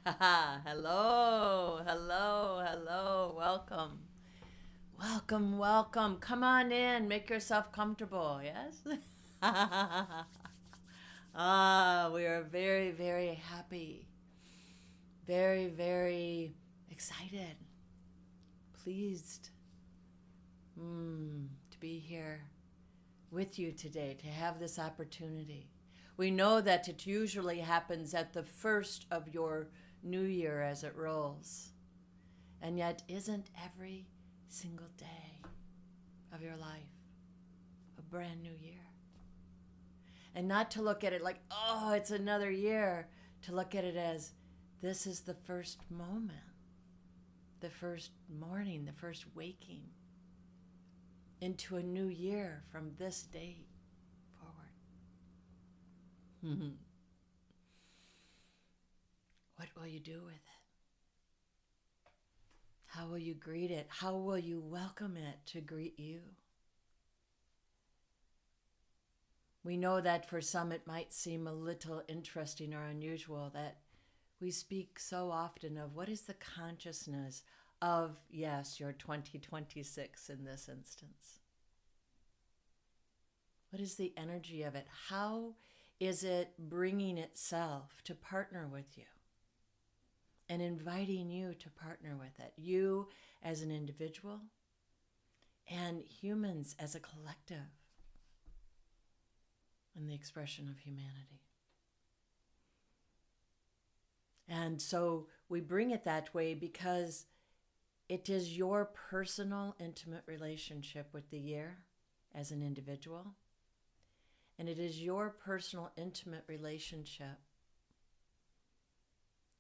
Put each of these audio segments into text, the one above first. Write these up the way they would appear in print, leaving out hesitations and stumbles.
Hello, hello, hello. Welcome. Welcome, welcome. Come on in. Make yourself comfortable. Yes? We are very, very happy. Very, very excited. Pleased to be here with you today, to have this opportunity. We know that it usually happens at the first of your new year as it rolls. And yet, isn't every single day of your life a brand new year? And not to look at it like, oh, it's another year, to look at it as this is the first moment, the first morning, the first waking into a new year from this date forward. What will you do with it? How will you greet it? How will you welcome it to greet you? We know that for some it might seem a little interesting or unusual that we speak so often of what is the consciousness of, yes, your 2026 in this instance. What is the energy of it? How is it bringing itself to partner with you and inviting you to partner with it? You as an individual and humans as a collective in the expression of humanity. And so we bring it that way because it is your personal, intimate relationship with the year as an individual. And it is your personal, intimate relationship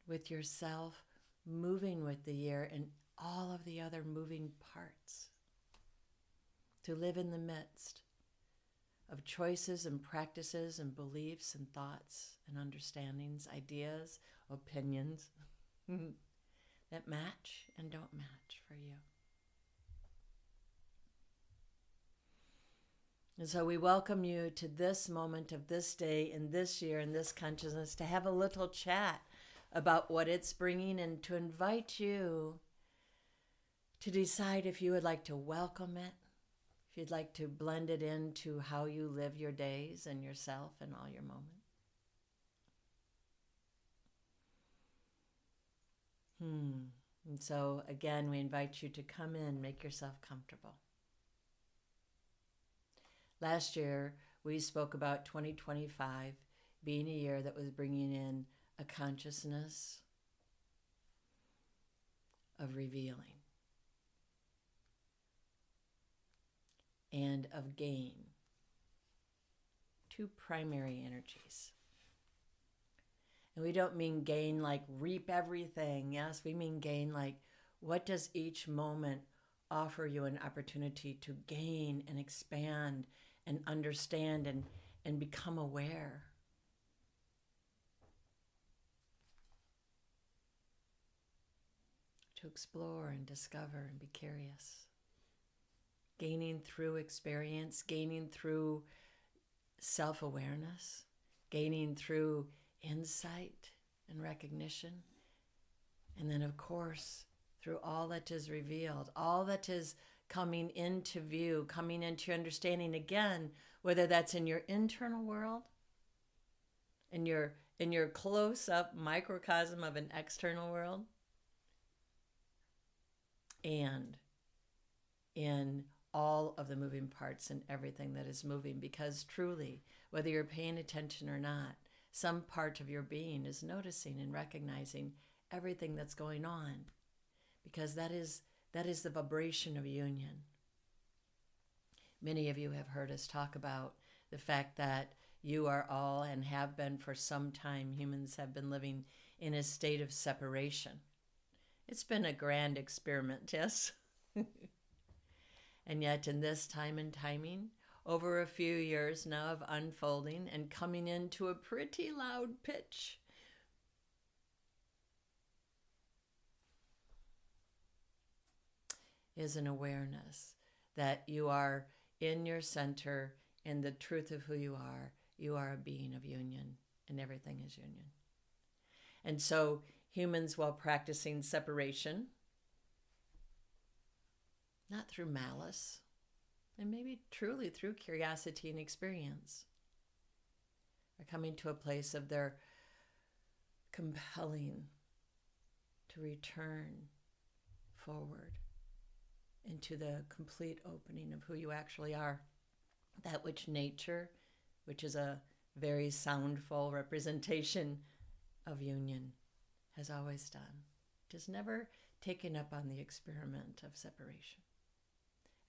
with yourself moving with the year and all of the other moving parts. To live in the midst of choices and practices and beliefs and thoughts and understandings, ideas, opinions that match and don't match for you. And so we welcome you to this moment of this day and this year and this consciousness to have a little chat about what it's bringing and to invite you to decide if you would like to welcome it, if you'd like to blend it into how you live your days and yourself and all your moments. And so again, we invite you to come in, make yourself comfortable. Last year, we spoke about 2025 being a year that was bringing in a consciousness of revealing and of gain. Two primary energies. And we don't mean gain like reap everything. Yes, we mean gain like what does each moment offer you an opportunity to gain and expand and understand and become aware. To explore and discover and be curious. Gaining through experience, gaining through self-awareness, gaining through insight and recognition. And then, of course, through all that is revealed, all that is coming into view, coming into your understanding again, whether that's in your internal world, in your close-up microcosm of an external world, and in all of the moving parts and everything that is moving, because truly, whether you're paying attention or not, some part of your being is noticing and recognizing everything that's going on, because that is the vibration of union. Many of you have heard us talk about the fact that you are all, and have been for some time, humans have been living in a state of separation. It's been a grand experiment, yes? And yet in this time and timing, over a few years now of unfolding and coming into a pretty loud pitch, is an awareness that you are in your center, in the truth of who you are. You are a being of union, and everything is union. And so humans while practicing separation, not through malice, and maybe truly through curiosity and experience, are coming to a place of their compelling to return forward into the complete opening of who you actually are. That which nature, which is a very soundful representation of union, has always done. Just never taken up on the experiment of separation.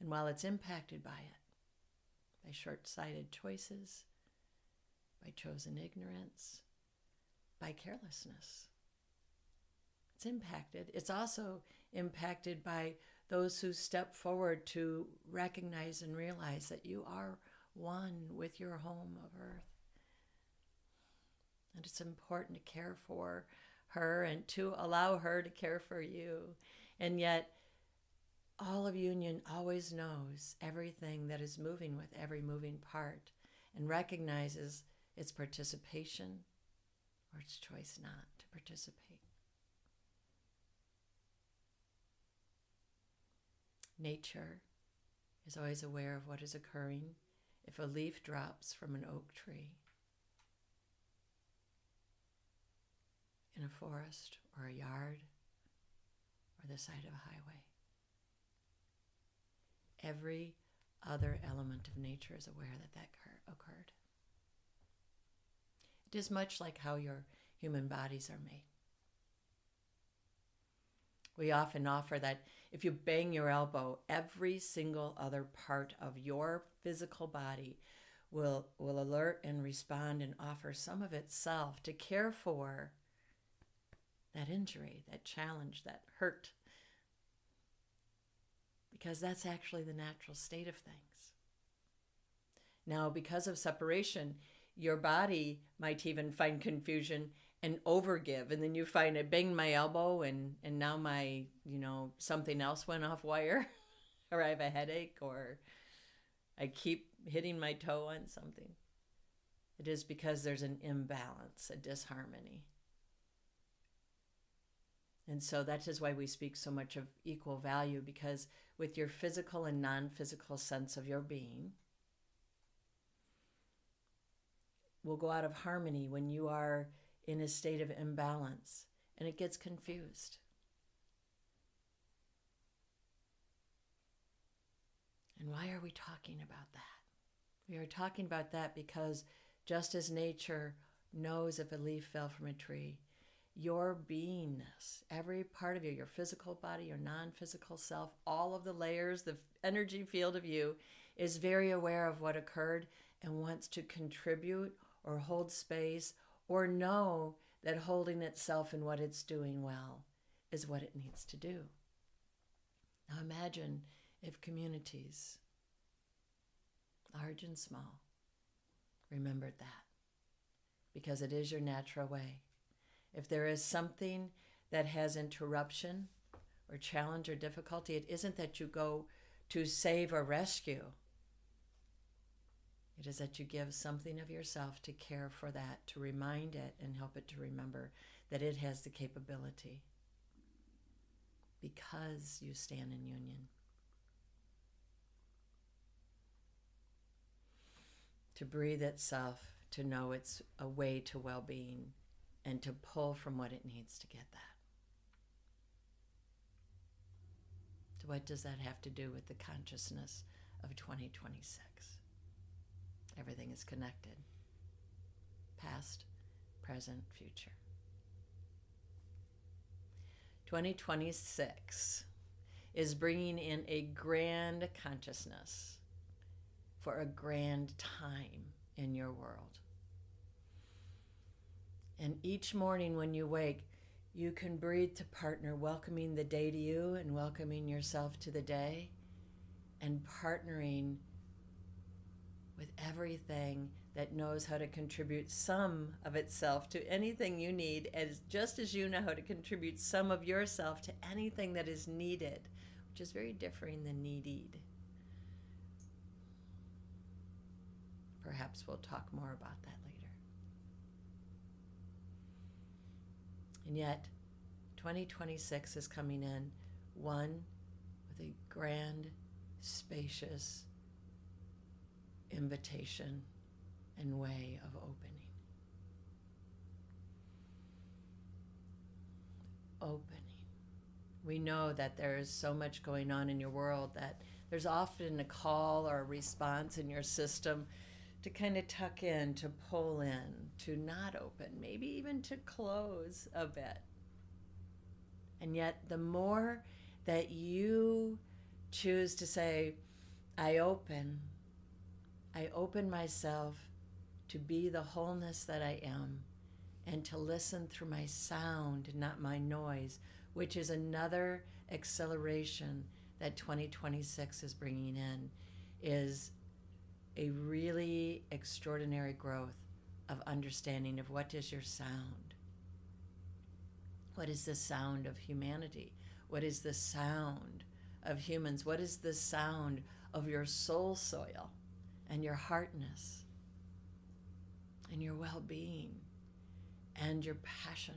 And while it's impacted by it, by short-sighted choices, by chosen ignorance, by carelessness, it's impacted. It's also impacted by those who step forward to recognize and realize that you are one with your home of earth. And it's important to care for her and to allow her to care for you. And yet, all of union always knows everything that is moving with every moving part and recognizes its participation or its choice not to participate. Nature is always aware of what is occurring if a leaf drops from an oak tree in a forest or a yard or the side of a highway. Every other element of nature is aware that that occurred. It is much like how your human bodies are made. We often offer that if you bang your elbow, every single other part of your physical body will alert and respond and offer some of itself to care for that injury, that challenge, that hurt. Because that's actually the natural state of things. Now, because of separation, your body might even find confusion and overgive, and then you find I banged my elbow and now my, something else went off wire, or I have a headache, or I keep hitting my toe on something. It is because there's an imbalance, a disharmony. And so that is why we speak so much of equal value, because with your physical and non-physical sense of your being will go out of harmony when you are in a state of imbalance, and it gets confused. And why are we talking about that? We are talking about that because just as nature knows if a leaf fell from a tree, your beingness, every part of you, your physical body, your non-physical self, all of the layers, the energy field of you is very aware of what occurred and wants to contribute or hold space or know that holding itself in what it's doing well is what it needs to do. Now imagine if communities, large and small, remembered that, because it is your natural way. If there is something that has interruption or challenge or difficulty, it isn't that you go to save or rescue. It is that you give something of yourself to care for that, to remind it and help it to remember that it has the capability because you stand in union. To breathe itself, to know it's a way to well-being, and to pull from what it needs to get that. So what does that have to do with the consciousness of 2026? Everything is connected. Past, present, future. 2026 is bringing in a grand consciousness for a grand time in your world. And each morning when you wake, you can breathe to partner, welcoming the day to you and welcoming yourself to the day, and partnering with everything that knows how to contribute some of itself to anything you need, just as you know how to contribute some of yourself to anything that is needed, which is very different than needed. Perhaps we'll talk more about that later. And yet, 2026 is coming in, one with a grand, spacious invitation and way of opening. Opening. We know that there is so much going on in your world that there's often a call or a response in your system to kind of tuck in, to pull in, to not open, maybe even to close a bit. And yet the more that you choose to say, I open myself to be the wholeness that I am, and to listen through my sound, not my noise, which is another acceleration that 2026 is bringing in, is a really extraordinary growth of understanding of what is your sound. What is the sound of humanity? What is the sound of humans? What is the sound of your soul soil and your heartness and your well-being and your passion?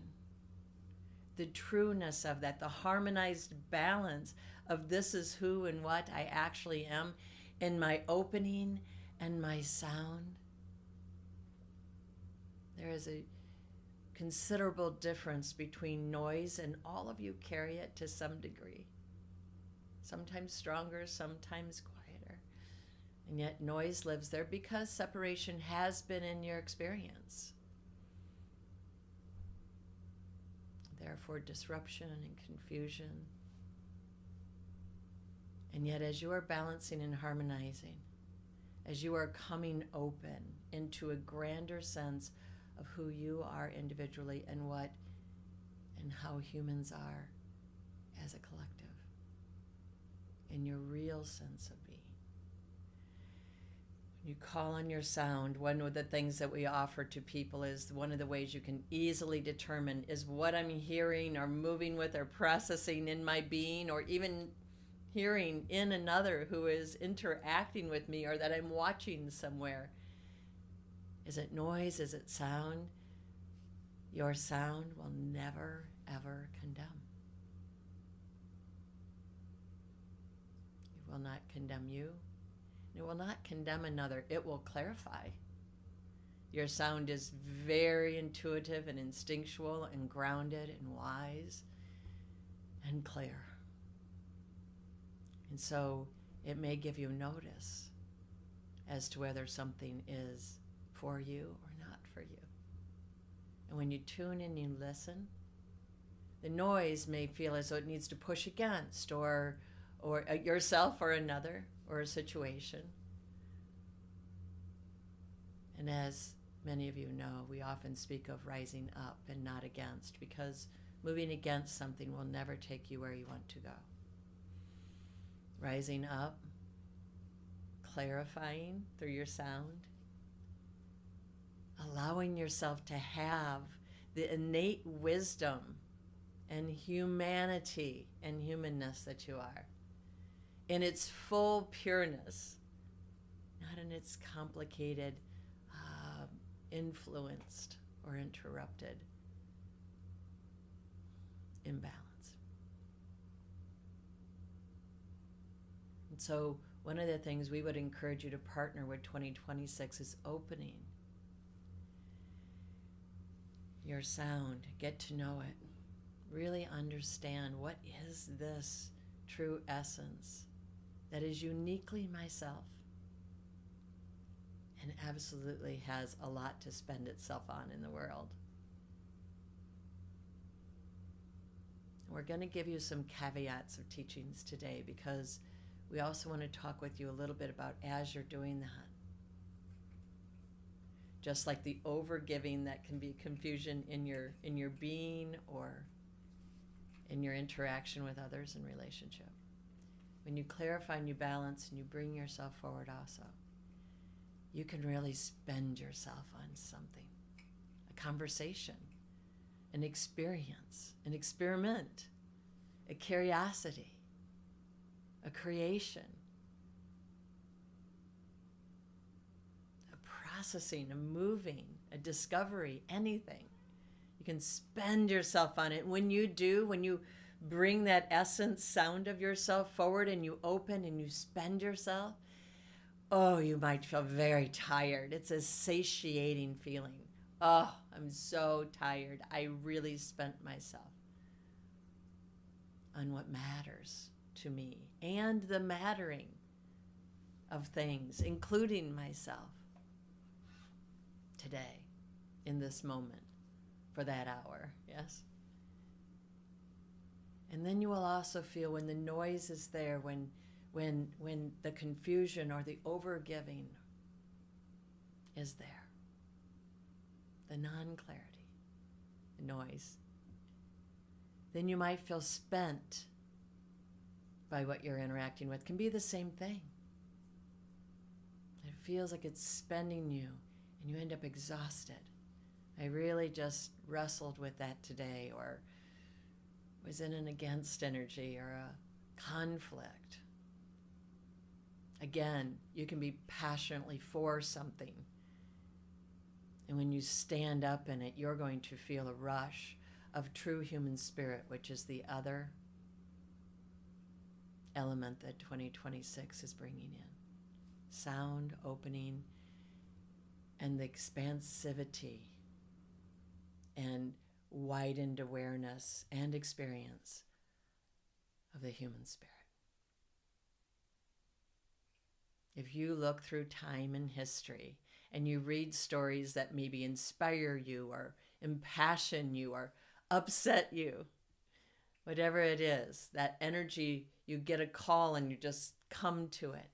The trueness of that, the harmonized balance of this is who and what I actually am in my opening and my sound. There is a considerable difference between noise, and all of you carry it to some degree. Sometimes stronger, sometimes quieter. And yet noise lives there because separation has been in your experience. Therefore, disruption and confusion. And yet, as you are balancing and harmonizing, as you are coming open into a grander sense of who you are individually and what and how humans are as a collective, in your real sense of being. You call on your sound. One of the things that we offer to people is one of the ways you can easily determine is what I'm hearing or moving with or processing in my being, or even hearing in another who is interacting with me or that I'm watching somewhere. Is it noise? Is it sound? Your sound will never, ever condemn. It will not condemn you. It will not condemn another. It will clarify. Your sound is very intuitive and instinctual and grounded and wise and clear. And so it may give you notice as to whether something is for you or not for you. And when you tune in and you listen, the noise may feel as though it needs to push against or yourself or another or a situation. And as many of you know, we often speak of rising up and not against, because moving against something will never take you where you want to go. Rising up, clarifying through your sound, allowing yourself to have the innate wisdom and humanity and humanness that you are, in its full pureness, not in its complicated, influenced or interrupted imbalance. And so one of the things we would encourage you to partner with 2026 is opening your sound, get to know it, really understand what is this true essence that is uniquely myself and absolutely has a lot to spend itself on in the world. We're going to give you some caveats of teachings today, because we also want to talk with you a little bit about as you're doing that. Just like the overgiving that can be confusion in your being or in your interaction with others in relationship. When you clarify and you balance and you bring yourself forward also, you can really spend yourself on something, a conversation, an experience, an experiment, a curiosity, a creation, a processing, a moving, a discovery, anything. You can spend yourself on it. When you do, when you bring that essence sound of yourself forward and you open and you spend yourself, oh, you might feel very tired. It's a satiating feeling. Oh, I'm so tired. I really spent myself on what matters to me and the mattering of things, including myself, today, in this moment, for that hour, yes? And then you will also feel when the noise is there, when the confusion or the overgiving is there, the non-clarity, the noise, then you might feel spent by what you're interacting with. It can be the same thing. It feels like it's spending you and you end up exhausted. I really just wrestled with that today, or was in an against energy or a conflict. Again, you can be passionately for something. And when you stand up in it, you're going to feel a rush of true human spirit, which is the other element that 2026 is bringing in. Sound, opening, and the expansivity and widened awareness and experience of the human spirit. If you look through time and history and you read stories that maybe inspire you or impassion you or upset you, whatever it is, that energy, you get a call and you just come to it.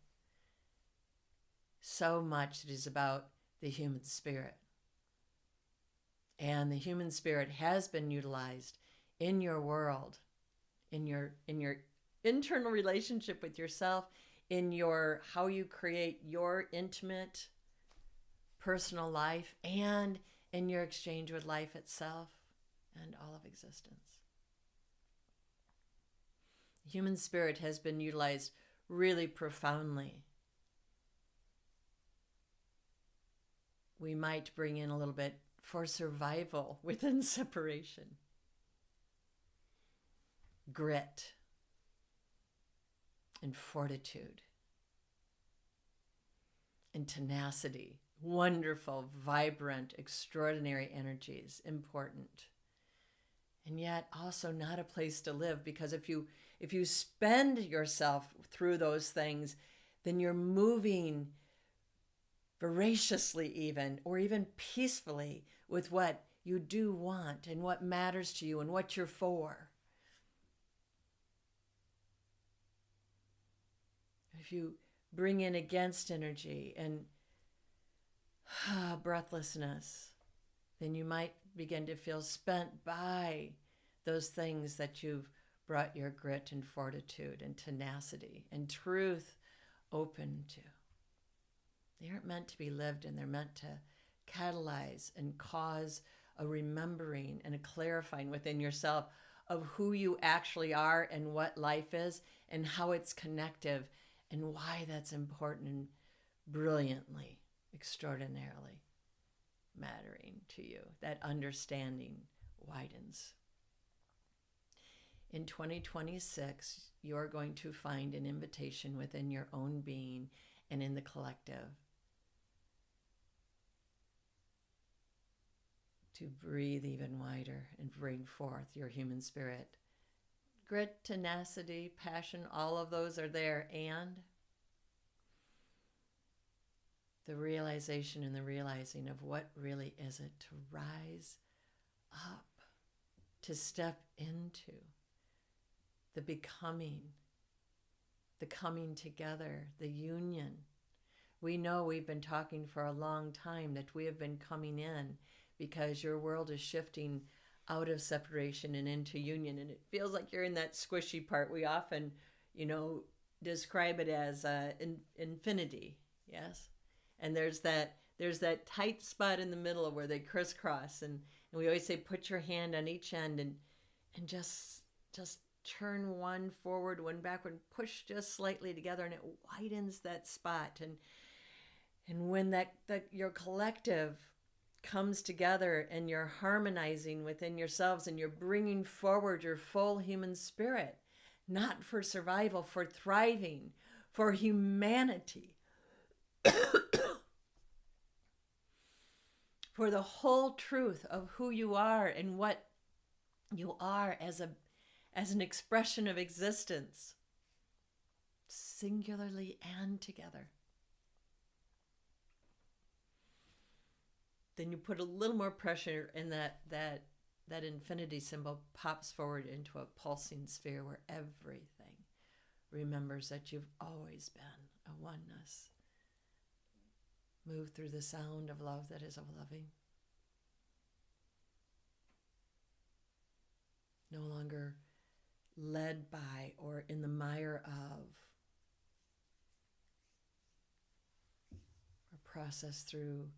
So much it is about the human spirit. And the human spirit has been utilized in your world, in your internal relationship with yourself, in your how you create your intimate personal life, and in your exchange with life itself and all of existence. The human spirit has been utilized really profoundly. We might bring in a little bit for survival within separation. Grit and fortitude and tenacity. Wonderful, vibrant, extraordinary energies, important. And yet also not a place to live, because if you spend yourself through those things, then you're moving voraciously even, or even peacefully, with what you do want and what matters to you and what you're for. If you bring in against energy and breathlessness, then you might begin to feel spent by those things that you've brought your grit and fortitude and tenacity and truth open to. They aren't meant to be lived in. They're meant to catalyze and cause a remembering and a clarifying within yourself of who you actually are and what life is and how it's connective and why that's important and brilliantly, extraordinarily mattering to you. That understanding widens. In 2026, you're going to find an invitation within your own being and in the collective to breathe even wider and bring forth your human spirit. Grit, tenacity, passion, all of those are there, and the realization and the realizing of what really is it to rise up, to step into the becoming, the coming together, the union. We know we've been talking for a long time that we have been coming in because your world is shifting out of separation and into union. And it feels like you're in that squishy part. We often, describe it as infinity, yes? And there's that tight spot in the middle where they crisscross. And we always say, put your hand on each end and just turn one forward, one backward, push just slightly together, and it widens that spot. And when your collective comes together and you're harmonizing within yourselves and you're bringing forward your full human spirit, not for survival, for thriving, for humanity, for the whole truth of who you are and what you are as an expression of existence, singularly and together. Then you put a little more pressure, and that infinity symbol pops forward into a pulsing sphere where everything remembers that you've always been a oneness. Move through the sound of love that is of loving. No longer led by or in the mire of or processed through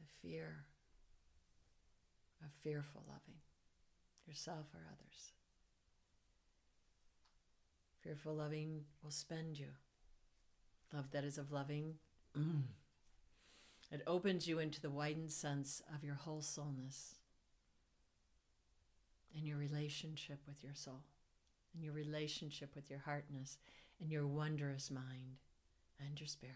the fear of fearful loving yourself or others. Fearful loving will spend you. Love that is of loving, it opens you into the widened sense of your whole soulness and your relationship with your soul and your relationship with your heartness and your wondrous mind and your spirit.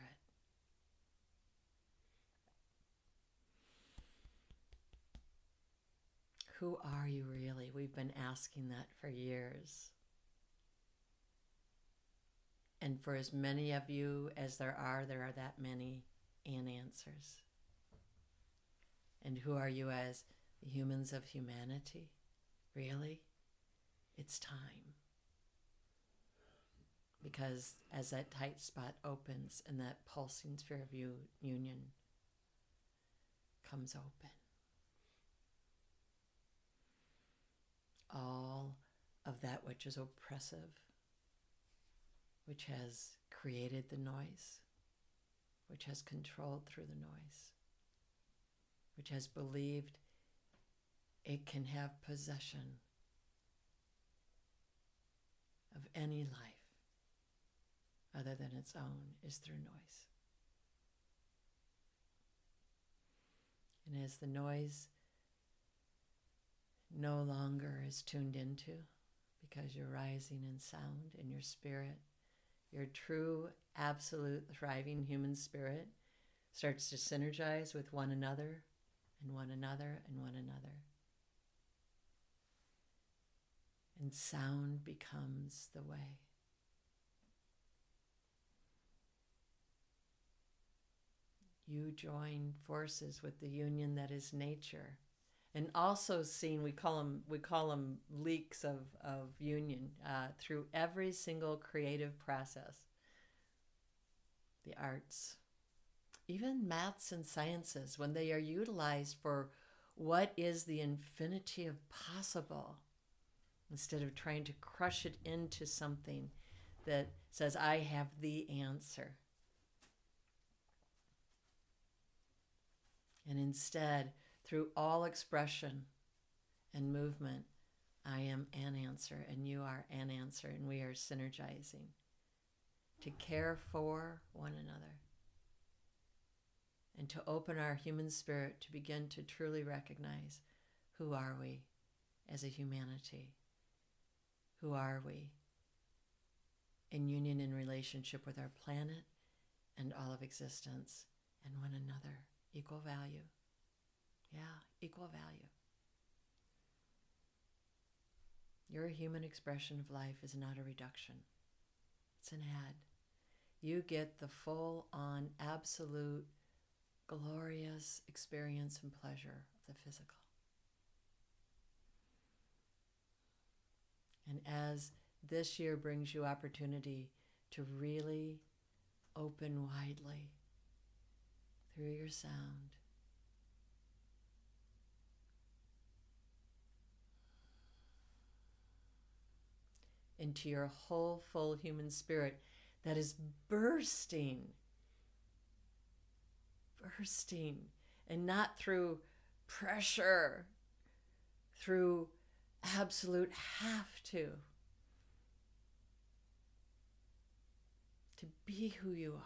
Who are you really? We've been asking that for years. And for as many of you as there are that many answers. And who are you as the humans of humanity? Really? It's time. Because as that tight spot opens and that pulsing sphere of union comes open, all of that which is oppressive, which has created the noise, which has controlled through the noise, which has believed it can have possession of any life other than its own, is through noise. And as the noise no longer is tuned into, because you're rising in sound in your spirit, your true, absolute, thriving human spirit starts to synergize with one another and one another and one another. And sound becomes the way. You join forces with the union that is nature. And also seen, we call them leaks of union through every single creative process. The arts, even maths and sciences, when they are utilized for what is the infinity of possible, instead of trying to crush it into something that says, I have the answer. And instead, through all expression and movement, I am an answer and you are an answer, and we are synergizing to care for one another and to open our human spirit to begin to truly recognize, who are we as a humanity? Who are we in union and relationship with our planet and all of existence and one another? Equal value. Yeah, equal value. Your human expression of life is not a reduction. It's an add. You get the full-on, absolute, glorious experience and pleasure of the physical. And as this year brings you opportunity to really open widely through your sound, into your whole, full human spirit that is bursting, and not through pressure, through absolute have to be who you are,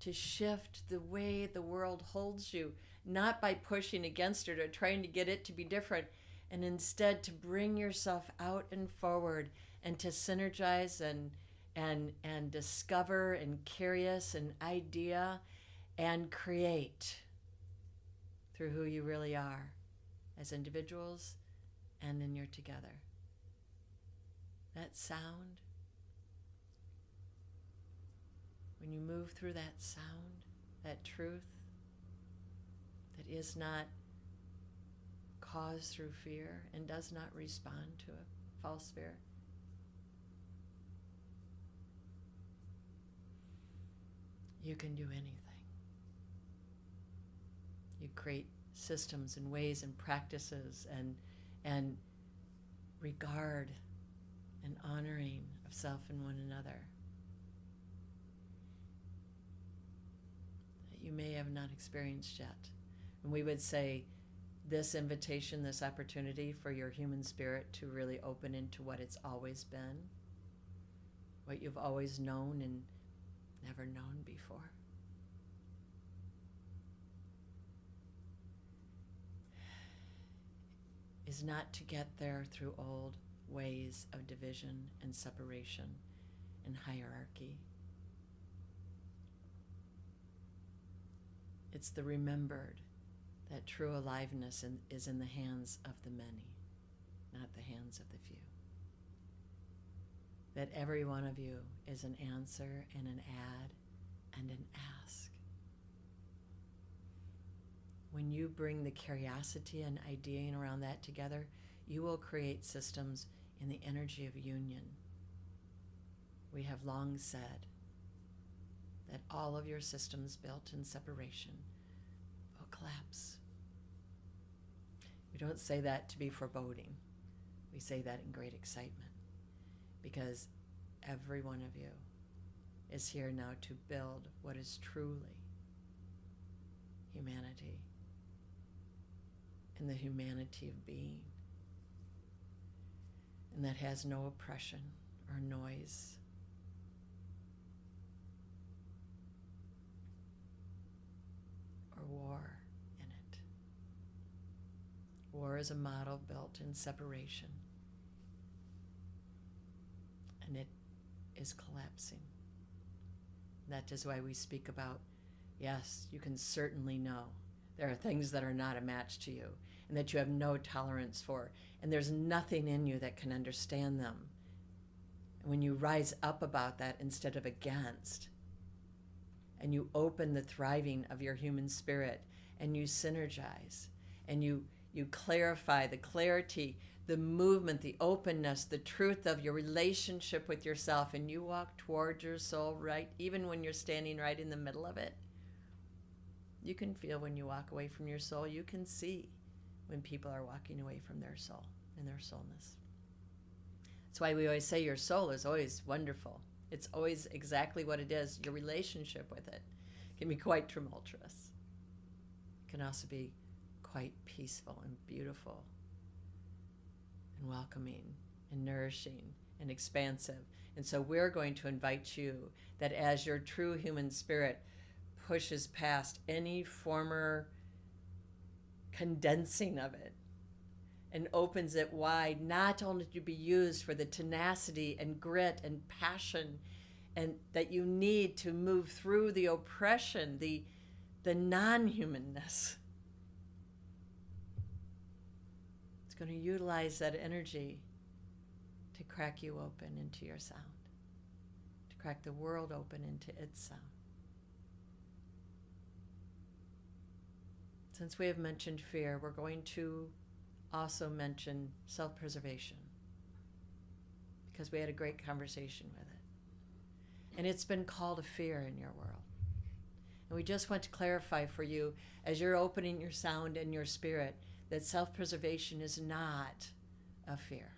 to shift the way the world holds you, not by pushing against it or trying to get it to be different, and instead to bring yourself out and forward and to synergize and discover and curious an idea and create through who you really are as individuals and in your together. That sound, when you move through that sound, that truth that is not caused through fear and does not respond to a false fear, you can do anything. You create systems and ways and practices and regard and honoring of self and one another that you may have not experienced yet. And we would say this invitation, this opportunity for your human spirit to really open into what it's always been, what you've always known and never known before. Is not to get there through old ways of division and separation and hierarchy. It's the remembered that true aliveness is in the hands of the many, not the hands of the few. That every one of you is an answer and an add and an ask. When you bring the curiosity and ideaing around that together, you will create systems in the energy of union. We have long said that all of your systems built in separation will collapse. We don't say that to be foreboding. We say that in great excitement because every one of you is here now to build what is truly humanity and the humanity of being, and that has no oppression or noise or war in it. War is a model built in separation, and it is collapsing. That is why we speak about, yes, you can certainly know there are things that are not a match to you and that you have no tolerance for, and there's nothing in you that can understand them. And when you rise up about that instead of against, and you open the thriving of your human spirit, and you synergize, and you clarify the clarity, the movement, the openness, the truth of your relationship with yourself, and you walk toward your soul, right, even when you're standing right in the middle of it. You can feel when you walk away from your soul. You can see when people are walking away from their soul and their soulness. That's why we always say your soul is always wonderful. It's always exactly what it is. Your relationship with it can be quite tumultuous. It can also be quite peaceful and beautiful and welcoming and nourishing and expansive. And so we're going to invite you that as your true human spirit pushes past any former condensing of it and opens it wide, not only to be used for the tenacity and grit and passion and that you need to move through the oppression, the non-humanness. It's going to utilize that energy to crack you open into your sound, to crack the world open into its sound. Since we have mentioned fear, we're going to also mention self-preservation because we had a great conversation with it. And it's been called a fear in your world. And we just want to clarify for you, as you're opening your sound and your spirit, that self-preservation is not a fear.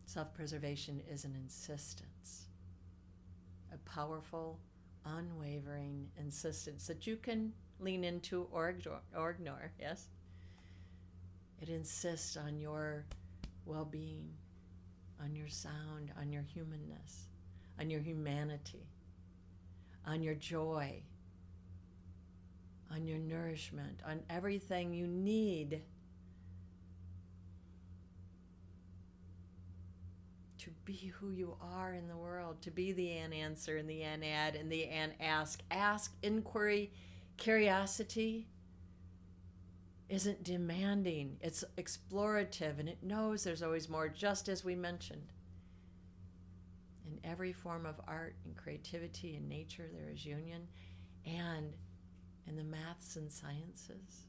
Self-preservation is an insistence, a powerful, unwavering insistence that you can lean into or ignore, yes? It insists on your well-being, on your sound, on your humanness, on your humanity, on your joy, on your nourishment, on everything you need to be who you are in the world, to be the answer and the add and the ask. Ask, inquiry, curiosity isn't demanding, it's explorative, and it knows there's always more, just as we mentioned. In every form of art and creativity and nature, there is union, and in the maths and sciences.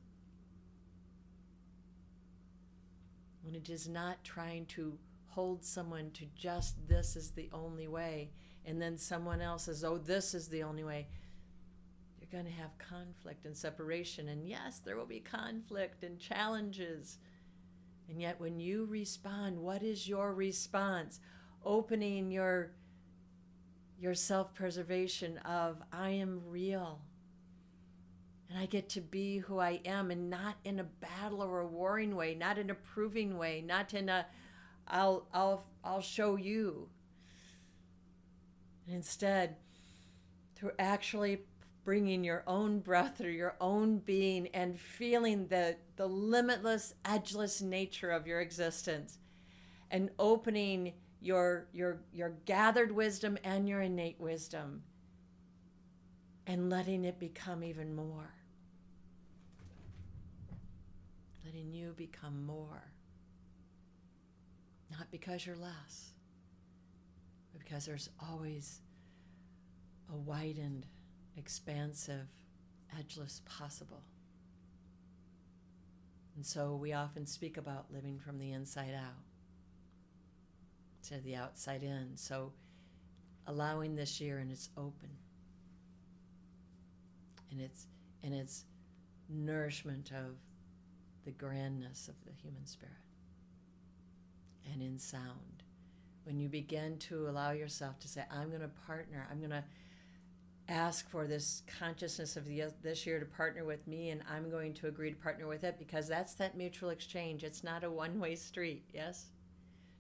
When it is not trying to hold someone to just this is the only way, and then someone else says, oh, this is the only way, you're going to have conflict and separation. And yes, there will be conflict and challenges. And yet when you respond, what is your response? Opening your self-preservation of, I am real. And I get to be who I am, and not in a battle or a warring way, not in a proving way, not in a I'll show you. And instead, through actually bringing your own breath through your own being and feeling the limitless, edgeless nature of your existence, and opening your gathered wisdom and your innate wisdom, and letting it become even more. Letting you become more. Not because you're less, but because there's always a widened, expansive, edgeless possible. And so we often speak about living from the inside out to the outside in. So allowing this year, and it's open. And its nourishment of the grandness of the human spirit. And in sound, when you begin to allow yourself to say, I'm going to partner, I'm going to ask for this consciousness of this year to partner with me, and I'm going to agree to partner with it, because that's that mutual exchange. It's not a one-way street, yes?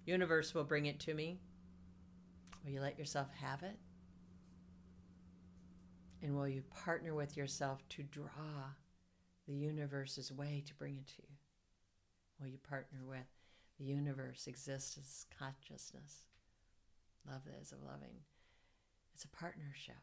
Universe will bring it to me. Will you let yourself have it? And will you partner with yourself to draw the universe's way to bring it to you? Will you partner with the universe exists as consciousness? Love that is of loving. It's a partnership.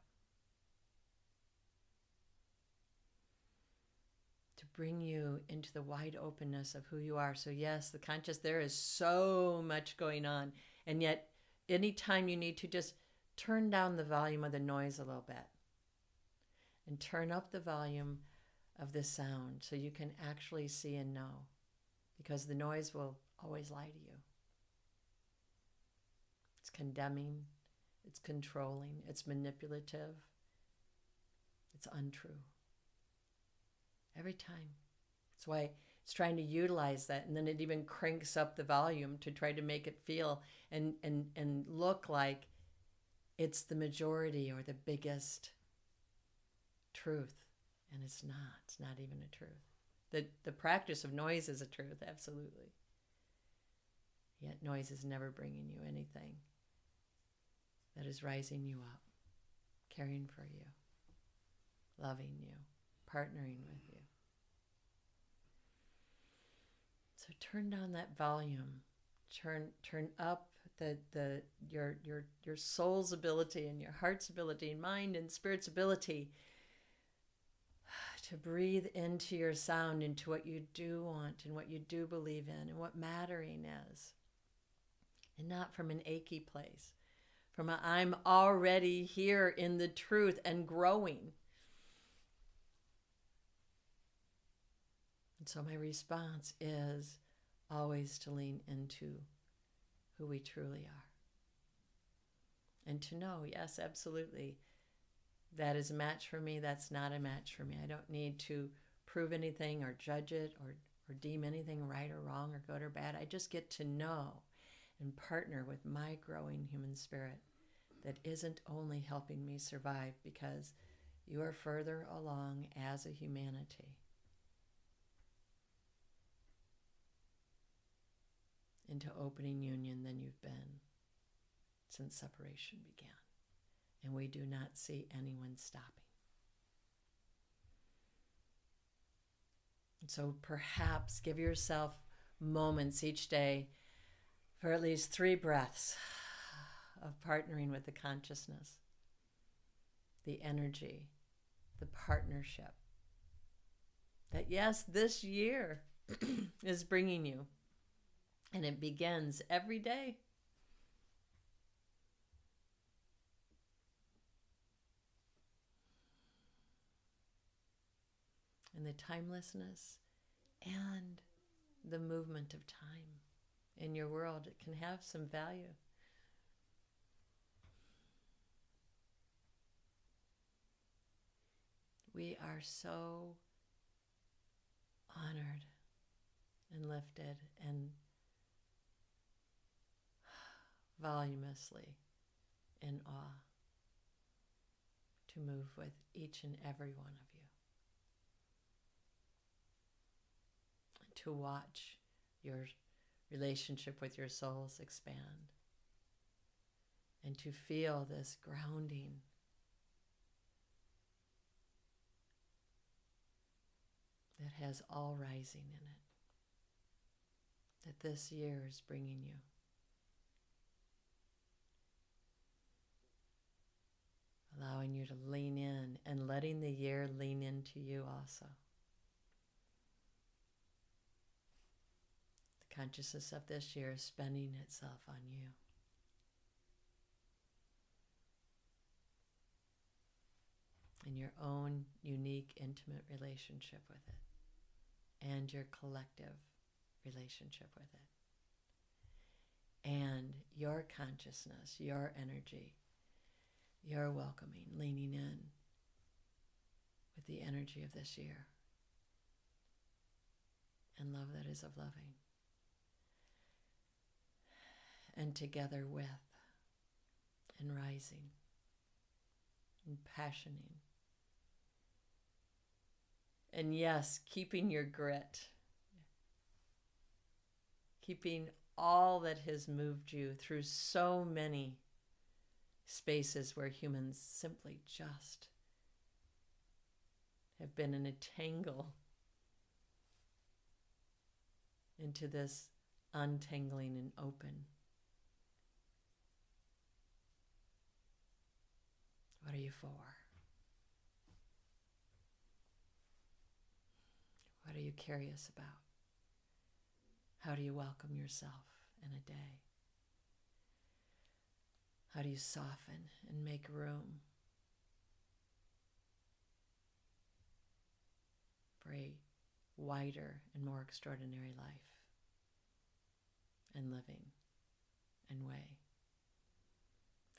To bring you into the wide openness of who you are. So yes, the conscious, there is so much going on. And yet, anytime you need to just turn down the volume of the noise a little bit, and turn up the volume of the sound so you can actually see and know. Because the noise will always lie to you. It's condemning, it's controlling, it's manipulative, it's untrue. Every time. That's why it's trying to utilize that, and then it even cranks up the volume to try to make it feel and look like it's the majority or the biggest truth. And it's not even a truth. The practice of noise is a truth, absolutely. Yet noise is never bringing you anything that is rising you up, caring for you, loving you, partnering with you. So turn down that volume, turn up your soul's ability and your heart's ability and mind and spirit's ability to breathe into your sound, into what you do want and what you do believe in and what mattering is. And not from an achy place, from a I'm already here in the truth and growing. And so my response is always to lean into who we truly are. And to know, yes, absolutely, that is a match for me, that's not a match for me. I don't need to prove anything or judge it or deem anything right or wrong or good or bad. I just get to know and partner with my growing human spirit that isn't only helping me survive, because you are further along as a humanity into opening union than you've been since separation began. and we do not see anyone stopping. So perhaps give yourself moments each day for at least 3 breaths of partnering with the consciousness, the energy, the partnership that, yes, this year is bringing you. And it begins every day. And the timelessness and the movement of time in your world, it can have some value. We are so honored and lifted and voluminously in awe to move with each and every one of you. To watch your relationship with your souls expand. And to feel this grounding that has all rising in it. That this year is bringing you. Allowing you to lean in and letting the year lean into you also. The consciousness of this year is spending itself on you. In your own unique, intimate relationship with it, and your collective relationship with it, and your consciousness, your energy, your welcoming, leaning in with the energy of this year, and love that is of loving, and together with, and rising, and passioning. And yes, keeping your grit, keeping all that has moved you through so many spaces where humans simply just have been in a tangle into this untangling and open. What are you for? What are you curious about? How do you welcome yourself in a day? How do you soften and make room for a wider and more extraordinary life and living and way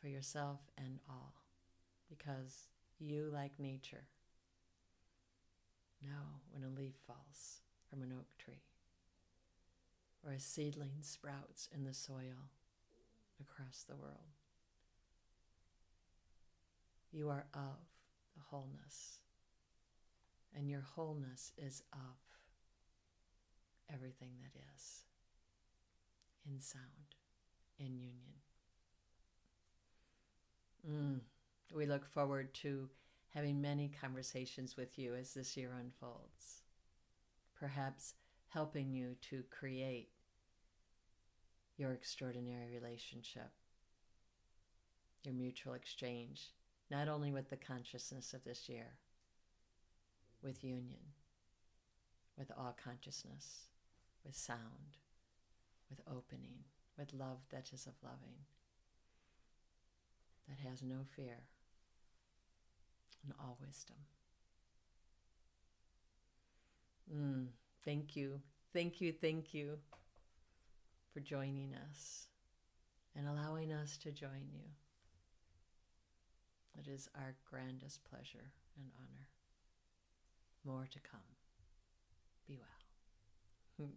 for yourself and all? Because you, like nature, know when a leaf falls from an oak tree or a seedling sprouts in the soil across the world. You are of the wholeness, and your wholeness is of everything that is, in sound, in union. We look forward to having many conversations with you as this year unfolds, perhaps helping you to create your extraordinary relationship, your mutual exchange, not only with the consciousness of this year, with union, with all consciousness, with sound, with opening, with love that is of loving, that has no fear, and all wisdom. Thank you, thank you, thank you for joining us and allowing us to join you. It is our grandest pleasure and honor. More to come. Be well.